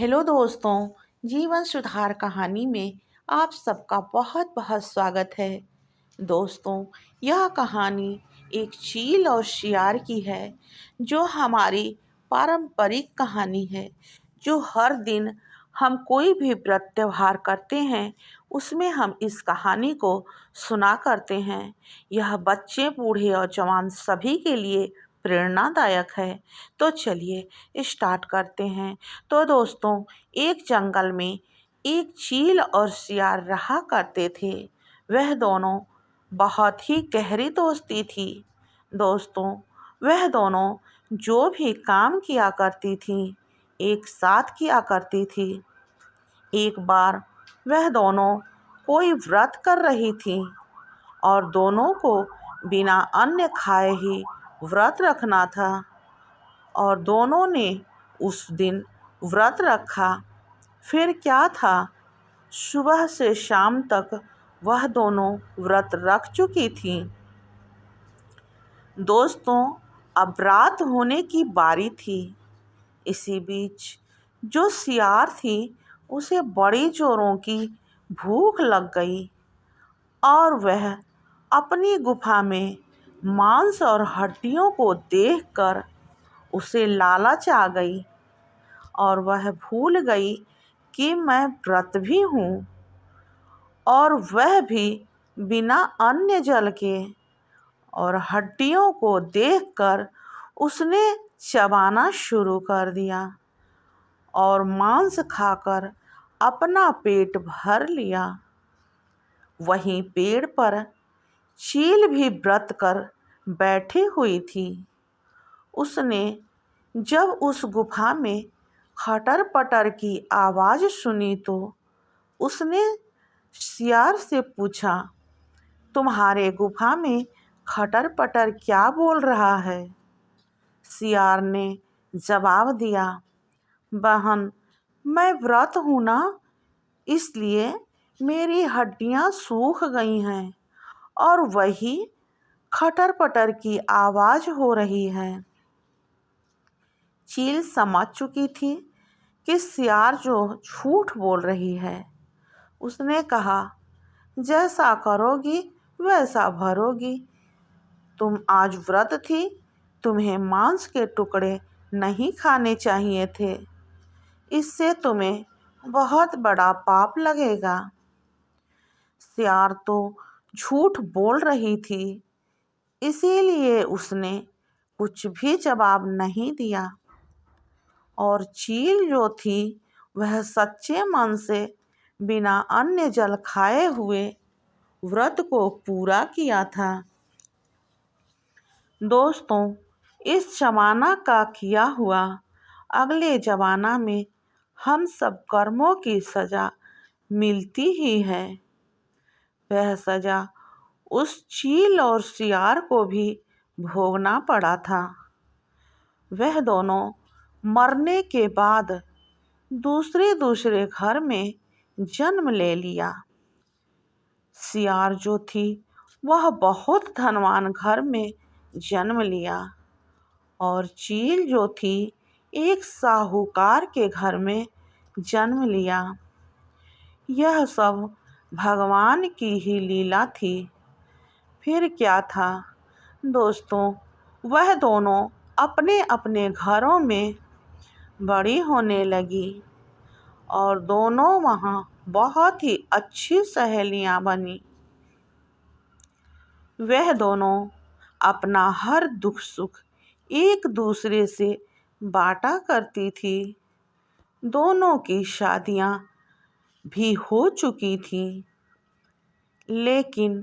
Hello दोस्तों, जीवन सुधार कहानी में आप सबका बहुत बहुत स्वागत है। दोस्तों, यह कहानी एक चील और शियार की है, जो हमारी पारंपरिक कहानी है। जो हर दिन हम कोई भी व्रत त्योहार करते हैं, उसमें हम इस कहानी को सुना करते हैं। यह बच्चे, बूढ़े और जवान सभी के लिए प्रेरणादायक है। तो चलिए स्टार्ट करते हैं। तो दोस्तों, एक जंगल में एक चील और शियार रहा करते थे। वह दोनों बहुत ही गहरी दोस्ती थी। दोस्तों, वह दोनों जो भी काम किया करती थी, एक साथ किया करती थी। एक बार वह दोनों कोई व्रत कर रही थी और दोनों को बिना अन्न खाए ही व्रत रखना था, और दोनों ने उस दिन व्रत रखा। फिर क्या था, सुबह से शाम तक वह दोनों व्रत रख चुकी थी। दोस्तों, अब रात होने की बारी थी। इसी बीच जो सियार थी, उसे बड़ी जोरों की भूख लग गई और वह अपनी गुफा में मांस और हड्डियों को देखकर उसे लालच आ गई और वह भूल गई कि मैं व्रत भी हूँ, और वह भी बिना अन्न जल के। और हड्डियों को देखकर उसने चबाना शुरू कर दिया और मांस खाकर अपना पेट भर लिया। वहीं पेड़ पर चील भी व्रत कर बैठी हुई थी। उसने जब उस गुफा में खटर पटर की आवाज़ सुनी तो उसने सियार से पूछा, तुम्हारे गुफा में खटर पटर क्या बोल रहा है? सियार ने जवाब दिया, बहन, मैं व्रत हूँ ना, इसलिए मेरी हड्डियाँ सूख गई हैं और वही खटर पटर की आवाज़ हो रही है। चील समझ चुकी थी कि सियार जो झूठ बोल रही है। उसने कहा, जैसा करोगी वैसा भरोगी। तुम आज व्रत थी, तुम्हें मांस के टुकड़े नहीं खाने चाहिए थे। इससे तुम्हें बहुत बड़ा पाप लगेगा। सियार तो झूठ बोल रही थी, इसीलिए उसने कुछ भी जवाब नहीं दिया। और चील जो थी, वह सच्चे मन से बिना अन्न जल खाए हुए व्रत को पूरा किया था। दोस्तों, इस जमाना का किया हुआ अगले जमाना में हम सब कर्मों की सज़ा मिलती ही है। वह सज़ा उस चील और सियार को भी भोगना पड़ा था। वह दोनों मरने के बाद दूसरे दूसरे घर में जन्म ले लिया। सियार जो थी, वह बहुत धनवान घर में जन्म लिया, और चील जो थी, एक साहूकार के घर में जन्म लिया। यह सब भगवान की ही लीला थी। फिर क्या था दोस्तों, वह दोनों अपने अपने घरों में बड़ी होने लगी और दोनों वहाँ बहुत ही अच्छी सहेलियाँ बनी। वह दोनों अपना हर दुख सुख एक दूसरे से बांटा करती थी। दोनों की शादियाँ भी हो चुकी थी, लेकिन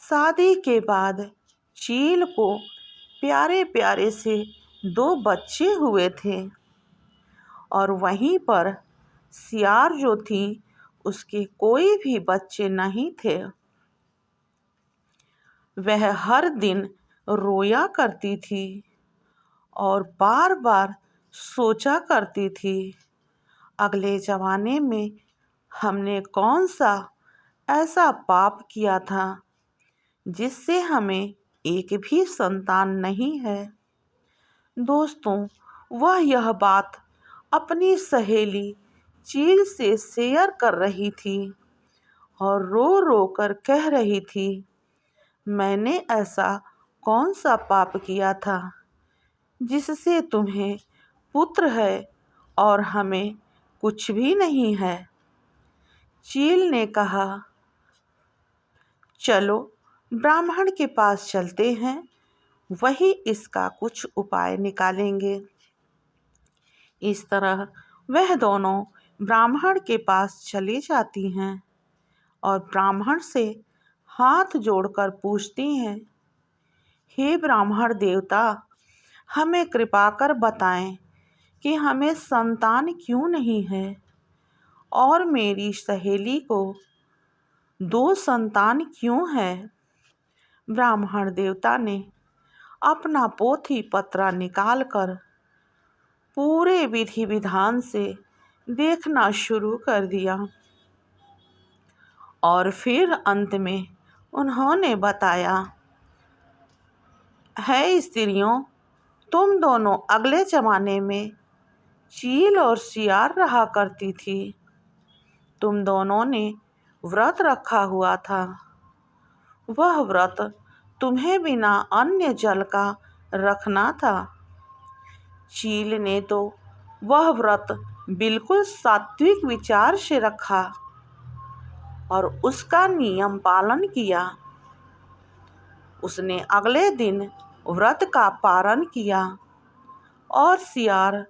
शादी के बाद चील को प्यारे प्यारे से 2 बच्चे हुए थे, और वहीं पर सियार जो थी, उसके कोई भी बच्चे नहीं थे। वह हर दिन रोया करती थी और बार बार सोचा करती थी, अगले ज़माने में हमने कौन सा ऐसा पाप किया था जिससे हमें एक भी संतान नहीं है। दोस्तों, वह यह बात अपनी सहेली चील से शेयर कर रही थी और रो रो कर कह रही थी, मैंने ऐसा कौन सा पाप किया था जिससे तुम्हें पुत्र है और हमें कुछ भी नहीं है। चील ने कहा, चलो ब्राह्मण के पास चलते हैं, वही इसका कुछ उपाय निकालेंगे। इस तरह वह दोनों ब्राह्मण के पास चली जाती हैं और ब्राह्मण से हाथ जोड़कर पूछती हैं, हे ब्राह्मण देवता, हमें कृपा कर बताएं कि हमें संतान क्यों नहीं है और मेरी सहेली को 2 संतान क्यों है। ब्राह्मण देवता ने अपना पोथी पत्रा निकालकर पूरे विधि विधान से देखना शुरू कर दिया और फिर अंत में उन्होंने बताया, है स्त्रियों, तुम दोनों अगले ज़माने में चील और सियार रहा करती थी। तुम दोनों ने व्रत रखा हुआ था। वह व्रत तुम्हें बिना अन्य जल का रखना था। चील ने तो वह व्रत बिल्कुल सात्विक विचार से रखा और उसका नियम पालन किया। उसने अगले दिन व्रत का पारण किया और सियार,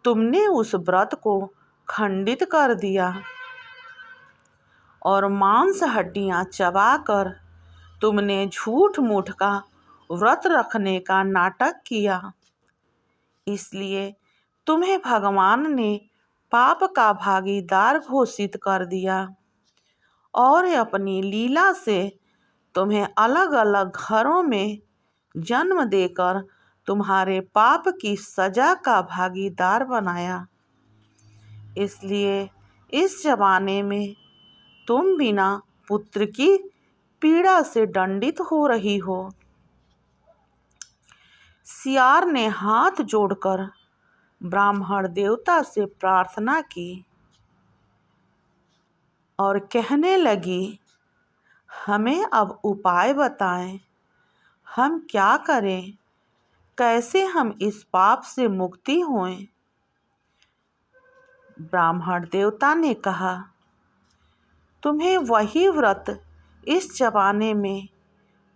तुमने उस व्रत को खंडित कर दिया और मांस हड्डियां चबाकर तुमने झूठ मूठ का व्रत रखने का नाटक किया। इसलिए तुम्हें भगवान ने पाप का भागीदार घोषित कर दिया और अपनी लीला से तुम्हें अलग अलग घरों में जन्म देकर तुम्हारे पाप की सजा का भागीदार बनाया। इसलिए इस जमाने में तुम बिना पुत्र की पीड़ा से दंडित हो रही हो। सियार ने हाथ जोड़कर ब्राह्मण देवता से प्रार्थना की और कहने लगी, हमें अब उपाय बताएं, हम क्या करें, कैसे हम इस पाप से मुक्ति होएं। ब्राह्मण देवता ने कहा, तुम्हें वही व्रत इस जमाने में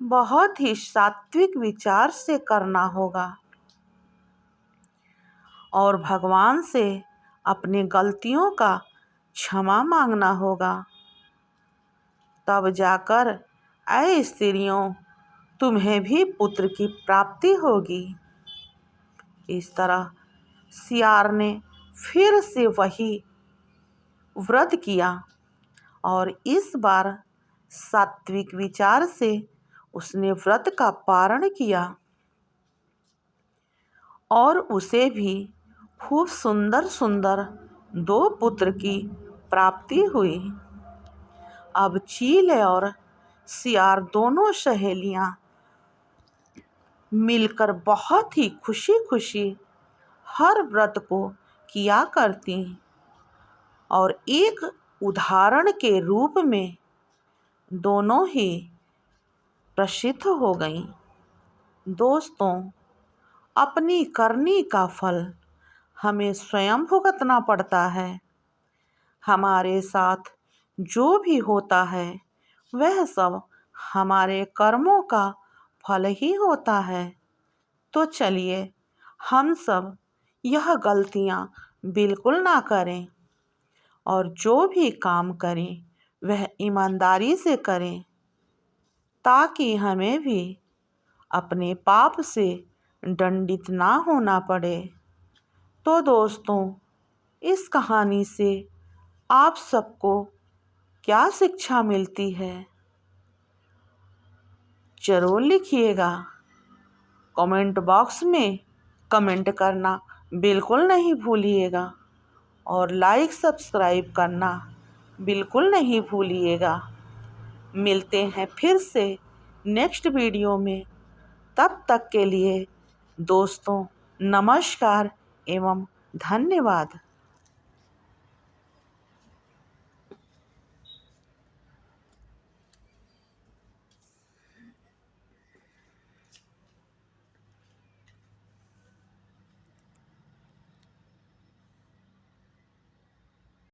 बहुत ही सात्विक विचार से करना होगा और भगवान से अपनी गलतियों का क्षमा मांगना होगा। तब जाकर ऐ स्त्रियों, तुम्हें भी पुत्र की प्राप्ति होगी। इस तरह सियार ने फिर से वही व्रत किया और इस बार सात्विक विचार से उसने व्रत का पारण किया और उसे भी खूब सुंदर सुंदर 2 पुत्र की प्राप्ति हुई। अब चील और सियार दोनों सहेलियां मिलकर बहुत ही खुशी खुशी हर व्रत को किया करती और एक उदाहरण के रूप में दोनों ही प्रसिद्ध हो गईं। दोस्तों, अपनी करनी का फल हमें स्वयं भुगतना पड़ता है। हमारे साथ जो भी होता है वह सब हमारे कर्मों का फल ही होता है। तो चलिए हम सब यह गलतियां बिल्कुल ना करें और जो भी काम करें वह ईमानदारी से करें, ताकि हमें भी अपने पाप से दंडित ना होना पड़े। तो दोस्तों, इस कहानी से आप सबको क्या शिक्षा मिलती है, ज़रूर लिखिएगा। कमेंट बॉक्स में कमेंट करना बिल्कुल नहीं भूलिएगा और लाइक सब्सक्राइब करना बिल्कुल नहीं भूलिएगा। मिलते हैं फिर से नेक्स्ट वीडियो में। तब तक के लिए दोस्तों, नमस्कार एवं धन्यवाद।